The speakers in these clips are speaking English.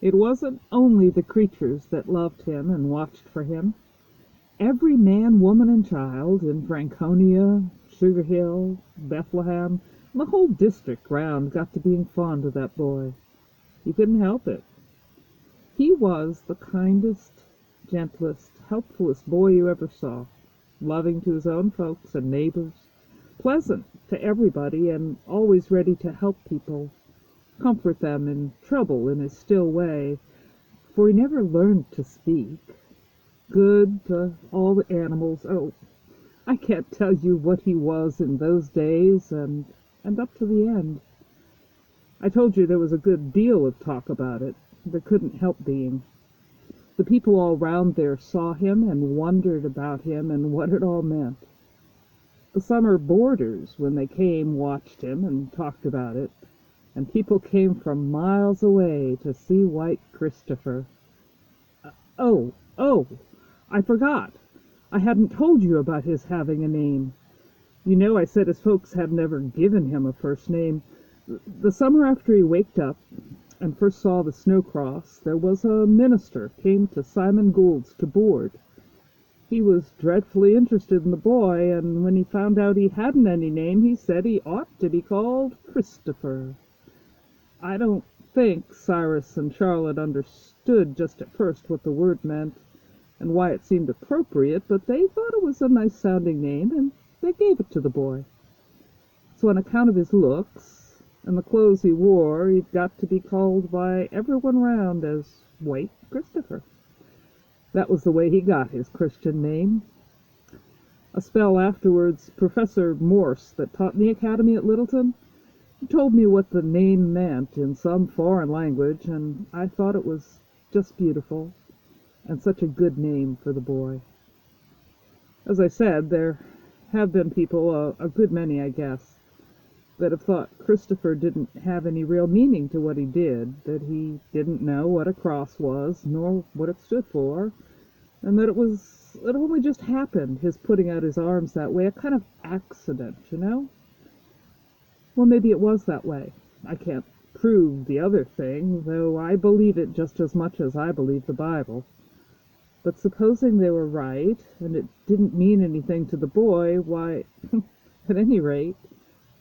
It wasn't only the creatures that loved him and watched for him. Every man, woman, and child in Franconia, Sugar Hill, Bethlehem, and the whole district round got to being fond of that boy. You couldn't help it. He was the kindest, gentlest, helpfulest boy you ever saw, loving to his own folks and neighbors, pleasant to everybody, and always ready to help people, comfort them in trouble in his still way, for he never learned to speak. Good to all the animals. Oh, I can't tell you what he was in those days and up to the end. I told you there was a good deal of talk about it. There couldn't help being. The people all round there saw him and wondered about him and what it all meant. The summer boarders, when they came, watched him and talked about it, and people came from miles away to see White Christopher. Oh, I forgot. I hadn't told you about his having a name. You know I said his folks had never given him a first name. The summer after he waked up and first saw the snow cross, there was a minister came to Simon Gould's to board. He was dreadfully interested in the boy, and when he found out he hadn't any name, he said he ought to be called Christopher. I don't think Cyrus and Charlotte understood just at first what the word meant and why it seemed appropriate, but they thought it was a nice-sounding name, and they gave it to the boy. So on account of his looks and the clothes he wore, he'd got to be called by everyone round as White Christopher. That was the way he got his Christian name. A spell afterwards, Professor Morse, that taught in the academy at Littleton, told me what the name meant in some foreign language, and I thought it was just beautiful, and such a good name for the boy. As I said, there have been people, a good many, I guess, that have thought Christopher didn't have any real meaning to what he did, that he didn't know what a cross was, nor what it stood for, and that it only just happened, his putting out his arms that way, a kind of accident, you know? Well, maybe it was that way. I can't prove the other thing, though I believe it just as much as I believe the Bible. But supposing they were right, and it didn't mean anything to the boy, why, at any rate,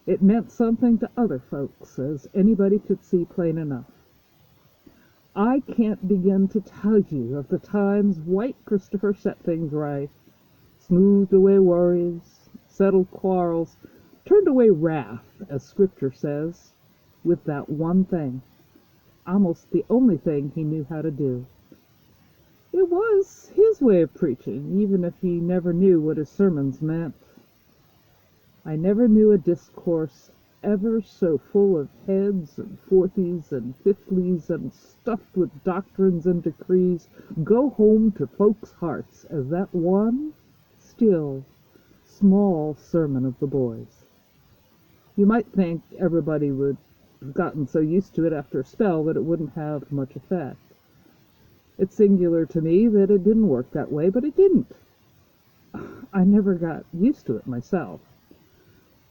it meant something to other folks, as anybody could see plain enough. I can't begin to tell you of the times White Christopher set things right, smoothed away worries, settled quarrels, turned away wrath, as Scripture says, with that one thing, almost the only thing he knew how to do. It was his way of preaching, even if he never knew what his sermons meant. I never knew a discourse ever so full of heads and fourthies and fifthlies and stuffed with doctrines and decrees go home to folks' hearts as that one, still, small sermon of the boy's. You might think everybody would have gotten so used to it after a spell that it wouldn't have much effect. It's singular to me that it didn't work that way, but it didn't. I never got used to it myself.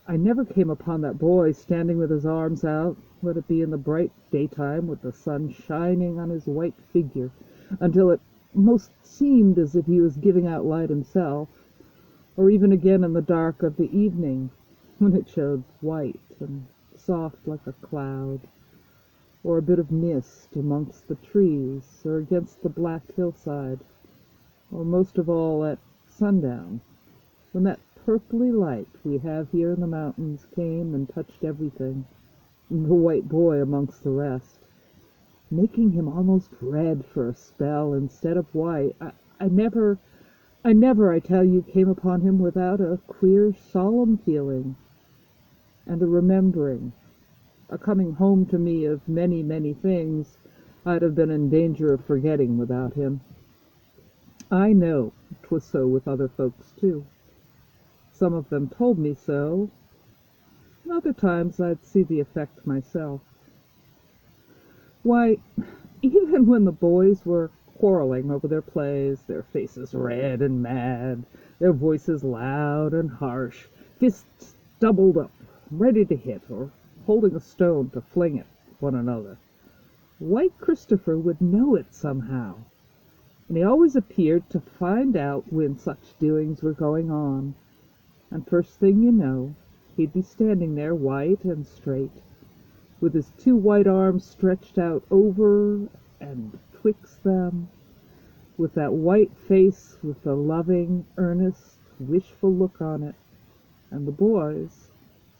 I never came upon that boy standing with his arms out, let it be in the bright daytime with the sun shining on his white figure, until it most seemed as if he was giving out light himself, or even again in the dark of the evening, when it showed white and soft like a cloud, or a bit of mist amongst the trees, or against the black hillside, or most of all at sundown, when that purply light we have here in the mountains came and touched everything, the white boy amongst the rest, making him almost red for a spell instead of white. I never, I tell you, came upon him without a queer, solemn feeling, and a remembering, a coming home to me of many, many things I'd have been in danger of forgetting without him. I know 'twas so with other folks, too. Some of them told me so, and other times I'd see the effect myself. Why, even when the boys were quarreling over their plays, their faces red and mad, their voices loud and harsh, fists doubled up, ready to hit, or holding a stone to fling at one another, White Christopher would know it somehow, and he always appeared to find out when such doings were going on, and first thing you know, he'd be standing there white and straight, with his two white arms stretched out over and twixt them, with that white face with the loving, earnest, wishful look on it. And the boys,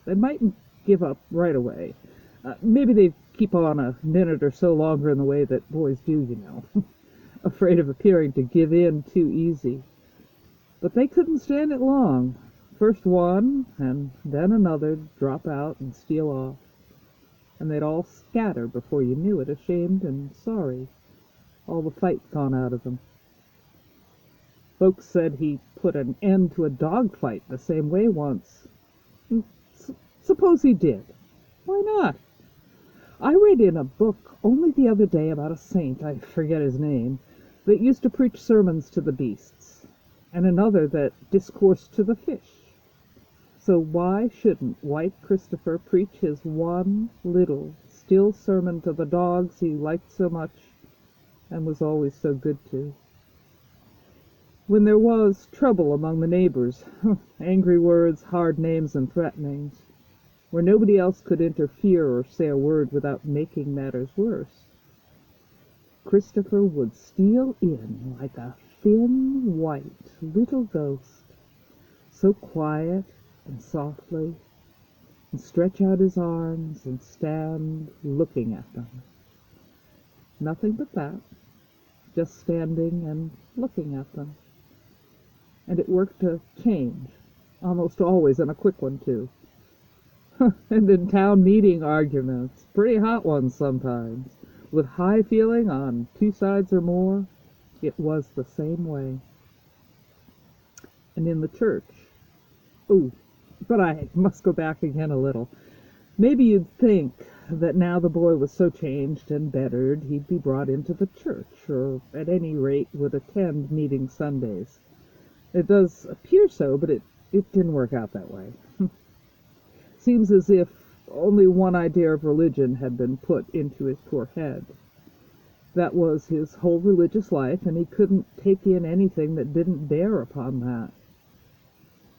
they mightn't give up right away. Maybe they'd keep on a minute or so longer in the way that boys do, you know, afraid of appearing to give in too easy. But they couldn't stand it long. First one, and then another'd drop out and steal off, and they'd all scatter before you knew it, ashamed and sorry, all the fight gone out of them. Folks said he put an end to a dog fight the same way once. Suppose he did. Why not? I read in a book only the other day about a saint, I forget his name, that used to preach sermons to the beasts, and another that discoursed to the fish. So why shouldn't White Christopher preach his one little still sermon to the dogs he liked so much and was always so good to? When there was trouble among the neighbors, angry words, hard names, and threatenings, where nobody else could interfere or say a word without making matters worse, Christopher would steal in like a thin, white little ghost, so quiet and softly, and stretch out his arms and stand looking at them. Nothing but that, just standing and looking at them. And it worked a change, almost always, and a quick one, too. And in town meeting arguments, pretty hot ones sometimes, with high feeling on two sides or more, it was the same way. And in the church, but I must go back again a little. Maybe you'd think that now the boy was so changed and bettered, he'd be brought into the church, or at any rate would attend meeting Sundays. It does appear so, but it didn't work out that way. Seems as if only one idea of religion had been put into his poor head. That was his whole religious life, and he couldn't take in anything that didn't bear upon that.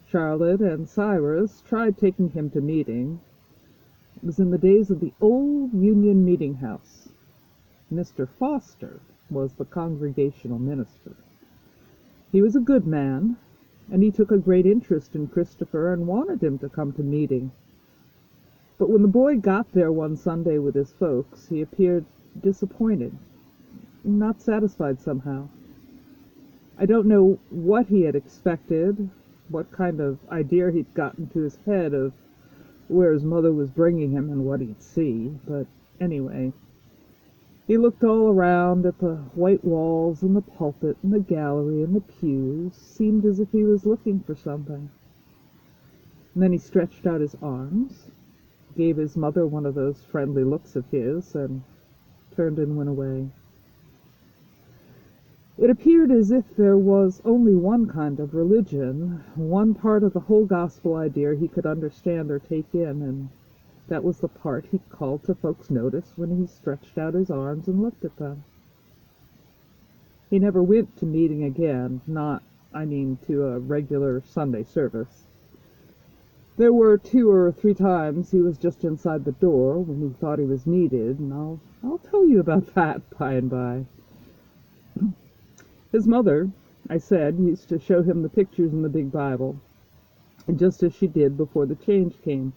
Charlotte and Cyrus tried taking him to meeting. It was in the days of the old Union Meeting House. Mr. Foster was the congregational minister. He was a good man, and he took a great interest in Christopher and wanted him to come to meeting. But when the boy got there one Sunday with his folks, he appeared disappointed, not satisfied somehow. I don't know what he had expected, what kind of idea he'd got into his head of where his mother was bringing him and what he'd see, but anyway, he looked all around at the white walls and the pulpit and the gallery and the pews, seemed as if he was looking for something. And then he stretched out his arms, gave his mother one of those friendly looks of his, and turned and went away. It appeared as if there was only one kind of religion, one part of the whole gospel idea he could understand or take in, and that was the part he called to folks' notice when he stretched out his arms and looked at them. He never went to meeting again, to a regular Sunday service. There were 2 or 3 times he was just inside the door when he thought he was needed, and I'll tell you about that by and by. His mother, I said, used to show him the pictures in the big Bible, and just as she did before the change came.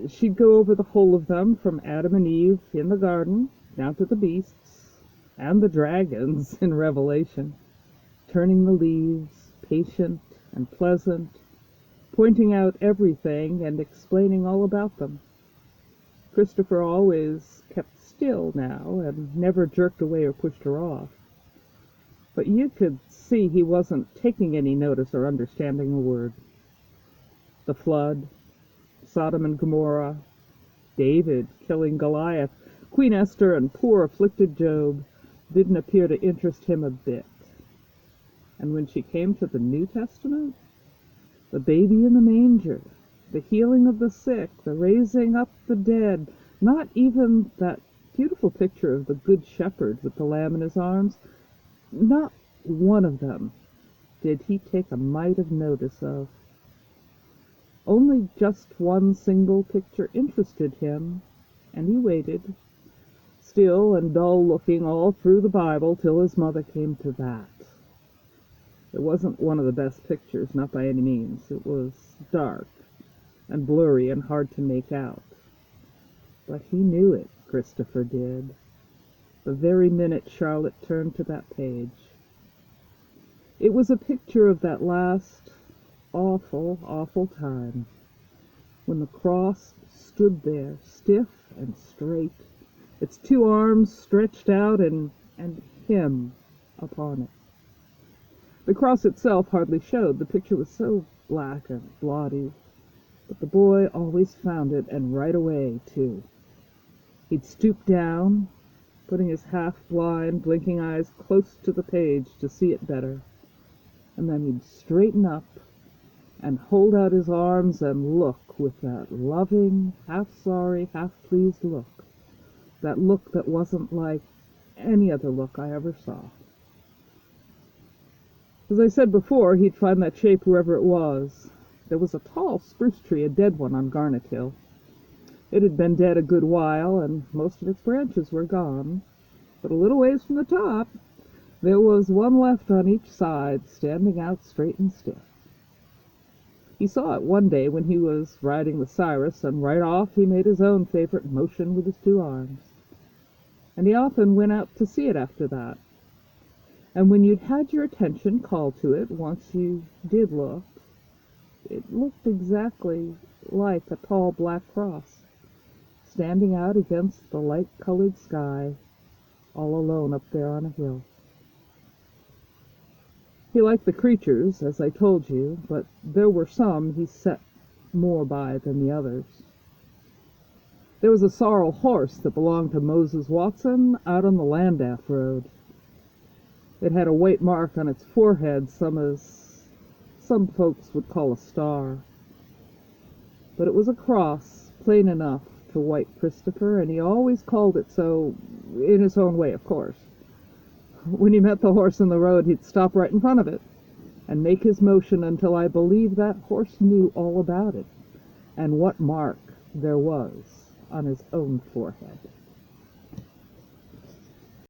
She'd go over the whole of them, from Adam and Eve in the garden, down to the beasts, and the dragons in Revelation, turning the leaves, patient and pleasant, pointing out everything and explaining all about them. Christopher always kept still now, and never jerked away or pushed her off. But you could see he wasn't taking any notice or understanding a word. The flood, Sodom and Gomorrah, David killing Goliath, Queen Esther, and poor afflicted Job didn't appear to interest him a bit. And when she came to the New Testament, the baby in the manger, the healing of the sick, the raising up the dead, not even that beautiful picture of the Good Shepherd with the lamb in his arms. Not one of them did he take a mite of notice of. Only just one single picture interested him, and he waited, still and dull-looking all through the Bible, till his mother came to that. It wasn't one of the best pictures, not by any means. It was dark and blurry and hard to make out. But he knew it, Christopher did, the very minute Charlotte turned to that page. It was a picture of that last awful, awful time, when the cross stood there, stiff and straight, its two arms stretched out, and him upon it. The cross itself hardly showed. The picture was so black and blotty, but the boy always found it, and right away, too. He'd stoop down, putting his half-blind, blinking eyes close to the page to see it better, and then he'd straighten up and hold out his arms and look with that loving, half-sorry, half-pleased look, that look that wasn't like any other look I ever saw. As I said before, he'd find that shape wherever it was. There was a tall spruce tree, a dead one, on Garnet Hill. It had been dead a good while, and most of its branches were gone. But a little ways from the top, there was one left on each side, standing out straight and stiff. He saw it one day when he was riding with Cyrus, and right off he made his own favorite motion with his two arms. And he often went out to see it after that. And when you'd had your attention called to it, once you did look, it looked exactly like a tall black cross, standing out against the light-colored sky, all alone up there on a hill. He liked the creatures, as I told you, but there were some he set more by than the others. There was a sorrel horse that belonged to Moses Watson out on the Landaff Road. It had a white mark on its forehead, some folks would call a star. But it was a cross, plain enough to white Christopher, and he always called it so, in his own way, of course. When he met the horse in the road, he'd stop right in front of it and make his motion until I believed that horse knew all about it and what mark there was on his own forehead.